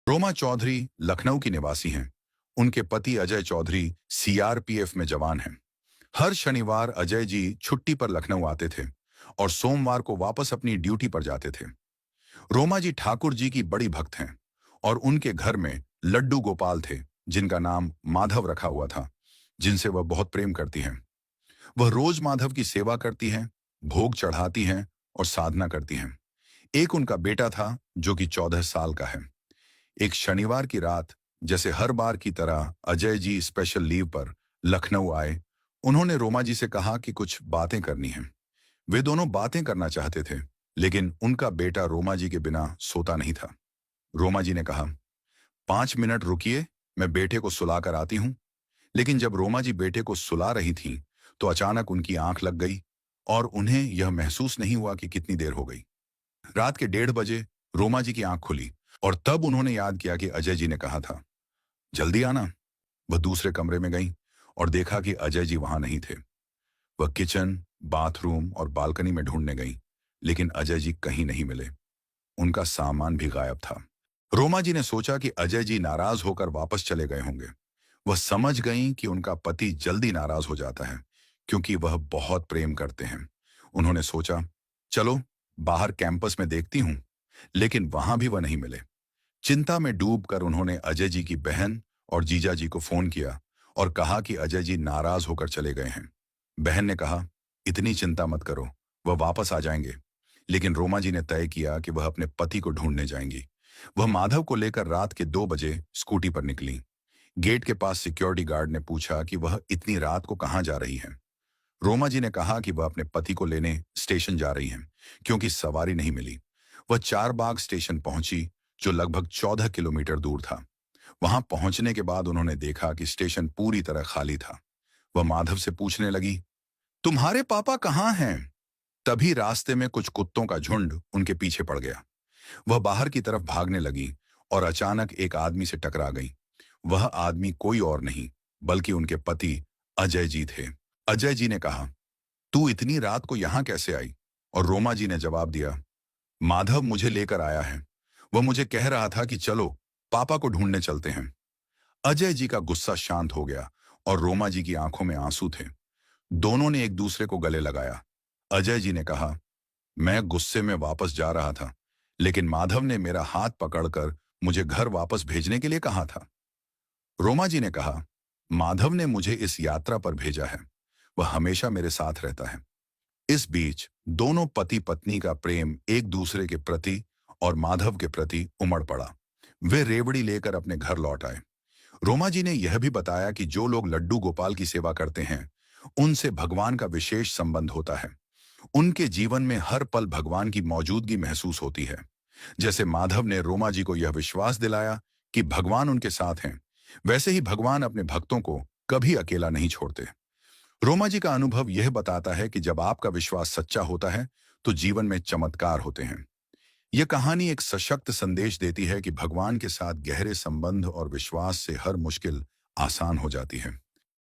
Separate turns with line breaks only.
रोमा चौधरी लखनऊ की निवासी हैं। उनके पति अजय चौधरी सीआरपीएफ में जवान हैं। हर शनिवार अजय जी छुट्टी पर लखनऊ आते थे और सोमवार को वापस अपनी ड्यूटी पर जाते थे। रोमा जी ठाकुर जी की बड़ी भक्त हैं और उनके घर में लड्डू गोपाल थे, जिनका नाम माधव रखा हुआ था, जिनसे वह बहुत प्रेम करती हैं। वह रोज माधव की सेवा करती हैं, भोग चढ़ाती हैं और साधना करती हैं। एक उनका बेटा था जो कि 14 साल का है। एक शनिवार की रात, जैसे हर बार की तरह अजय जी स्पेशल लीव पर लखनऊ आए। उन्होंने रोमा जी से कहा कि कुछ बातें करनी हैं। वे दोनों बातें करना चाहते थे, लेकिन उनका बेटा रोमा जी के बिना सोता नहीं था। रोमा जी ने कहा, 5 मिनट रुकिए, मैं बेटे को सुलाकर आती हूँ। लेकिन जब रोमा जी बेटे को सुला रही थीं, तो अचानक उनकी आंख लग गई और उन्हें यह महसूस नहीं हुआ कि कितनी देर हो गई। रात के 1:30 बजे रोमा जी की आंख खुली और तब उन्होंने याद किया कि अजय जी ने कहा था, जल्दी आना। वह दूसरे कमरे में गई और देखा कि अजय जी वहां नहीं थे। वह किचन, बाथरूम और बालकनी में ढूंढने गई, लेकिन अजय जी कहीं नहीं मिले। उनका सामान भी गायब था। रोमा जी ने सोचा कि अजय जी नाराज होकर वापस चले गए होंगे। वह समझ गईं कि उनका पति जल्दी नाराज हो जाता है, क्योंकि वह बहुत प्रेम करते हैं। उन्होंने सोचा, चलो बाहर कैंपस में देखती हूं, लेकिन वहां भी वह नहीं मिले। चिंता में डूबकर उन्होंने अजय जी की बहन और जीजा जी को फोन किया और कहा कि अजय जी नाराज होकर चले गए हैं। बहन ने कहा, इतनी चिंता मत करो, वह वापस आ जाएंगे। लेकिन रोमा जी ने तय किया कि वह अपने पति को ढूंढने जाएंगी। वह माधव को लेकर रात के 2 बजे स्कूटी पर निकली। गेट के पास सिक्योरिटी गार्ड ने पूछा कि वह इतनी रात को कहां जा रही हैं। रोमा जी ने कहा कि वह अपने पति को लेने स्टेशन जा रही हैं, क्योंकि सवारी नहीं मिली। वह चारबाग स्टेशन पहुंची, जो लगभग 14 किलोमीटर दूर था। वहां पहुंचने के बाद उन्होंने देखा कि स्टेशन पूरी तरह खाली था। वह माधव से पूछने लगी, तुम्हारे पापा कहाँ हैं? तभी रास्ते में कुछ कुत्तों का झुंड उनके पीछे पड़ गया। वह बाहर की तरफ भागने लगी और अचानक एक आदमी से टकरा गई। वह आदमी कोई और नहीं, बल्कि उनके पति अजय जी थे। अजय जी ने कहा, तू इतनी रात को यहां कैसे आई? और रोमा जी ने जवाब दिया, माधव मुझे लेकर आया है। वह मुझे कह रहा था कि चलो पापा को ढूंढने चलते हैं। अजय जी का गुस्सा शांत हो गया और रोमा जी की आंखों में आंसू थे। दोनों ने एक दूसरे को गले लगाया। अजय जी ने कहा, मैं गुस्से में वापस जा रहा था, लेकिन माधव ने मेरा हाथ पकड़कर मुझे घर वापस भेजने के लिए कहा था। रोमा जी ने कहा, माधव ने मुझे इस यात्रा पर भेजा है। वह हमेशा मेरे साथ रहता है। इस बीच दोनों पति पत्नी का प्रेम एक दूसरे के प्रति और माधव के प्रति उमड़ पड़ा। वे रेवड़ी लेकर अपने घर लौट आए। रोमा जी ने यह भी बताया कि जो लोग लड्डू गोपाल की सेवा करते हैं, उनसे भगवान का विशेष संबंध होता है। उनके जीवन में हर पल भगवान की मौजूदगी महसूस होती है। जैसे माधव ने रोमा जी को यह विश्वास दिलाया कि भगवान उनके साथ हैं, वैसे ही भगवान अपने भक्तों को कभी अकेला नहीं छोड़ते। रोमा जी का अनुभव यह बताता है कि जब आपका विश्वास सच्चा होता है, तो जीवन में चमत्कार होते हैं। यह कहानी एक सशक्त संदेश देती है कि भगवान के साथ गहरे संबंध और विश्वास से हर मुश्किल आसान हो जाती है।